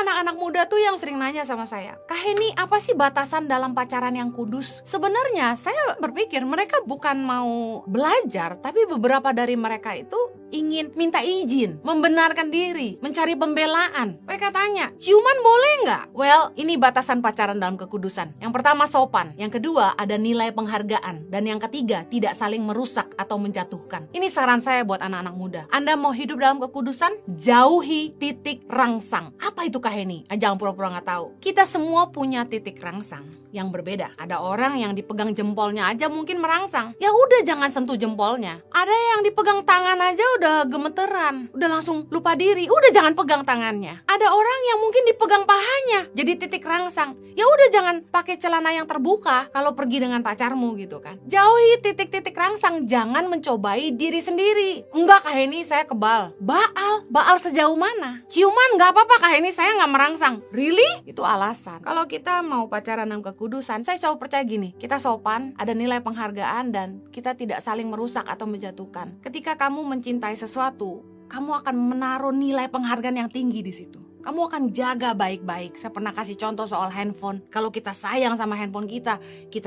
anak-anak muda tuh yang sering nanya sama saya, Kak Heni, apa sih batasan dalam pacaran yang kudus? Sebenarnya saya berpikir mereka bukan mau belajar, tapi beberapa dari mereka itu ingin minta izin, membenarkan diri, mencari pembelaan. Mereka tanya, ciuman boleh nggak? Well, ini batasan pacaran dalam kekudusan. Yang pertama sopan, yang kedua ada nilai penghargaan, dan yang ketiga tidak saling merusak atau menjatuhkan. Ini saran saya buat anak-anak muda. Anda mau hidup dalam kekudusan? Jauhi titik rangsang. Apa itu Kak Heni? Jangan pura-pura nggak tahu. Kita semua punya titik rangsang yang berbeda. Ada orang yang dipegang jempolnya aja mungkin merangsang. Ya udah, jangan sentuh jempolnya. Ada yang dipegang tangan aja udah gemeteran, udah langsung lupa diri. Udah, jangan pegang tangannya. Ada orang yang mungkin dipegang pahanya jadi titik rangsang. Ya udah, jangan pakai celana yang terbuka kalau pergi dengan pacarmu gitu kan. Jauhi titik-titik rangsang. Jangan mencobai diri sendiri. Enggak Kak Heni, saya kebal. Baal sejauh mana? Ciuman nggak apa-apa Kak Heni, saya nggak merangsang. Really? Itu alasan. Kalau kita mau pacaran dalam kekudusan, saya selalu percaya gini, kita sopan, ada nilai penghargaan, dan kita tidak saling merusak atau menjatuhkan. Ketika kamu mencintai sesuatu, kamu akan menaruh nilai penghargaan yang tinggi di situ. Kamu akan jaga baik-baik. Saya pernah kasih contoh soal handphone. Kalau kita sayang sama handphone kita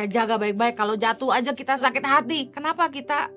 jaga baik-baik. Kalau jatuh aja kita sakit hati. Kenapa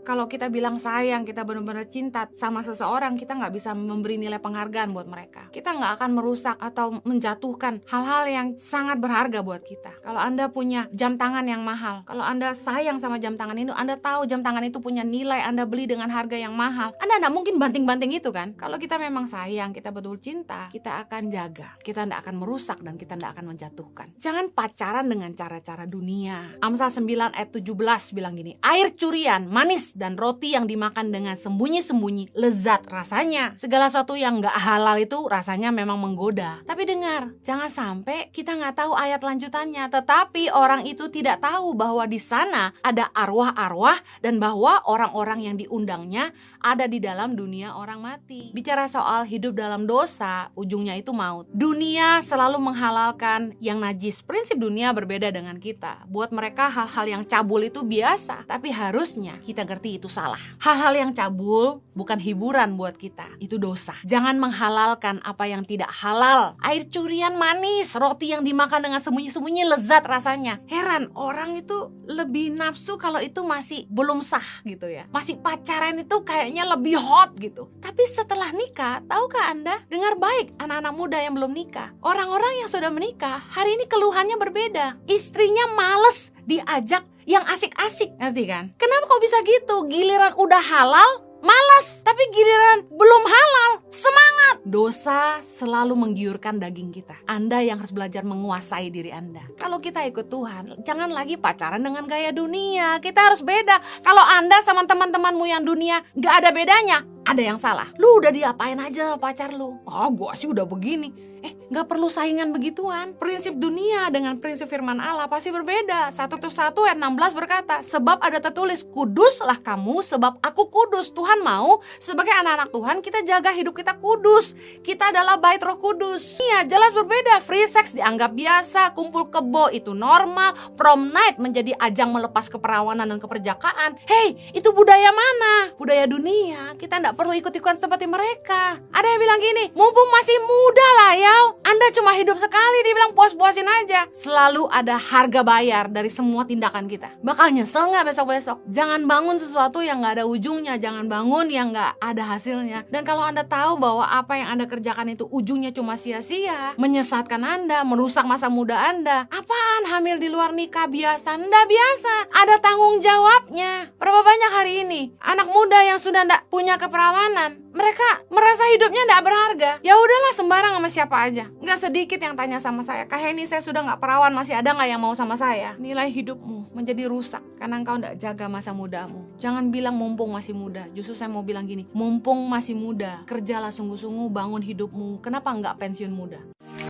kalau kita bilang sayang, kita benar-benar cinta sama seseorang, kita nggak bisa memberi nilai penghargaan buat mereka. Kita nggak akan merusak atau menjatuhkan hal-hal yang sangat berharga buat kita. Kalau Anda punya jam tangan yang mahal, kalau Anda sayang sama jam tangan itu, Anda tahu jam tangan itu punya nilai, Anda beli dengan harga yang mahal, Anda nggak mungkin banting-banting itu kan. Kalau kita memang sayang, kita betul cinta, kita akan jaga, kita tidak akan merusak, dan kita tidak akan menjatuhkan. Jangan pacaran dengan cara-cara dunia. Amsal 9 ayat 17 bilang gini, air curian, manis, dan roti yang dimakan dengan sembunyi-sembunyi lezat rasanya. Segala sesuatu yang gak halal itu rasanya memang menggoda. Tapi dengar, jangan sampai kita gak tahu ayat lanjutannya, tetapi orang itu tidak tahu bahwa di sana ada arwah-arwah, dan bahwa orang-orang yang diundangnya ada di dalam dunia orang mati. Bicara soal hidup dalam dosa, ujungnya itu maut. Dunia selalu menghalalkan yang najis. Prinsip dunia berbeda dengan kita. Buat mereka hal-hal yang cabul itu biasa, tapi harusnya kita ngerti itu salah. Hal-hal yang cabul bukan hiburan buat kita, itu dosa. Jangan menghalalkan apa yang tidak halal. Air curian manis, roti yang dimakan dengan sembunyi-sembunyi lezat rasanya. Heran, orang itu lebih nafsu kalau itu masih belum sah gitu ya. Masih pacaran itu kayaknya lebih hot gitu. Tapi setelah nikah, tahukah Anda? Dengar baik anak-anak muda yang belum nikah. Orang-orang yang sudah menikah, hari ini keluhannya berbeda. Istrinya males diajak yang asik-asik, ngerti kan? Kenapa kok bisa gitu? Giliran udah halal, malas. Tapi giliran belum halal, semangat. Dosa selalu menggiurkan daging kita. Anda yang harus belajar menguasai diri Anda. Kalau kita ikut Tuhan, jangan lagi pacaran dengan gaya dunia. Kita harus beda. Kalau Anda sama teman-temanmu yang dunia gak ada bedanya, ada yang salah. Lu udah diapain aja pacar lu? Oh, gua sih udah begini. Gak perlu saingan begituan. Prinsip dunia dengan prinsip firman Allah pasti berbeda. 1 ayat 16 berkata, sebab ada tertulis, kuduslah kamu sebab aku kudus. Tuhan mau sebagai anak-anak Tuhan kita jaga hidup kita kudus. Kita adalah bait Roh Kudus. Iya, jelas berbeda. Free sex dianggap biasa, kumpul kebo itu normal, prom night menjadi ajang melepas keperawanan dan keperjakaan. Hey, itu budaya mana? Budaya dunia. Kita gak perlu ikut-ikutan seperti mereka. Ada yang bilang gini, mumpung masih muda lah ya, Anda cuma hidup sekali, dibilang puas-puasin aja. Selalu ada harga bayar dari semua tindakan kita. Bakal nyesel gak besok-besok? Jangan bangun sesuatu yang gak ada ujungnya. Jangan bangun yang gak ada hasilnya. Dan kalau Anda tahu bahwa apa yang Anda kerjakan itu ujungnya cuma sia-sia, menyesatkan Anda, merusak masa muda Anda. Apaan hamil di luar nikah biasa? Nggak biasa. Ada tanggung jawabnya. Berapa banyak hari ini anak muda yang sudah nggak punya keperawanan, mereka merasa hidupnya nggak berharga. Ya udahlah, sembarang sama siapa aja. Nggak sedikit yang tanya sama saya, Kak Heni, saya sudah nggak perawan, masih ada nggak yang mau sama saya? Nilai hidupmu menjadi rusak karena engkau nggak jaga masa mudamu. Jangan bilang mumpung masih muda. Justru saya mau bilang gini, mumpung masih muda, kerjalah sungguh-sungguh, bangun hidupmu. Kenapa nggak pensiun muda?